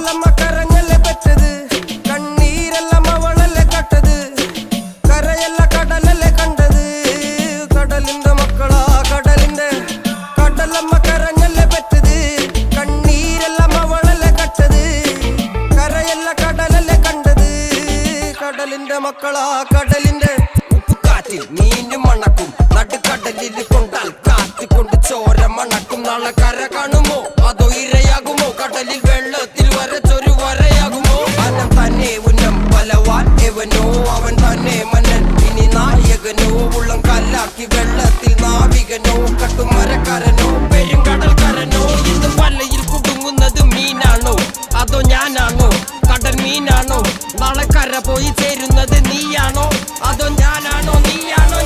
കടലമ്മ കരഞ്ഞല്ലേ പറ്റത് കണ്ണീരെല്ലാം അവളല്ലേ കട്ടത് കരയല്ല കടലല്ലേ കണ്ടത് കടലിന്റെ മക്കളാ കടലിന്റെ കടലമ്മ കരഞ്ഞല്ലേ പറ്റത് കണ്ണീരെല്ലാം അവളല്ലേ കട്ടത് കരയല്ല കടലല്ലേ കണ്ടത് കടലിന്റെ മക്കളാ കടലിന്റെ ഉപ്പുകാറ്റിൽ മീനും മണക്കും നടുക്കടലിൽ കൊണ്ടാൽ കാറ്റിക്കൊണ്ട് ചോര മണക്കും നാളെ കര കാണുമോ അതോ ഇരയാകുമോ കടലിൽ വെള്ളത്തിൽ വരച്ചൊരു വരയാകുമോ അനം തന്നെ ഉന്നം ബലവാൻ എവനോ അവൻ തന്നെ മന്നൻ ഇനി നായകനോ ഉള്ളം കല്ലാക്കി വെള്ളത്തിൽ നാവികനോ കട്ടുമരക്കാരനോ പെരുങ്കടൽക്കാരനോ ഇന്ന് വലയിൽ കുടുങ്ങുന്നത് മീനാണോ അതോ ഞാനാണോ കടൽ മീനാണോ നാളെ കര പോയി ചേരുന്നത് നീയാണോ അതോ ഞാനാണോ നീയാണോ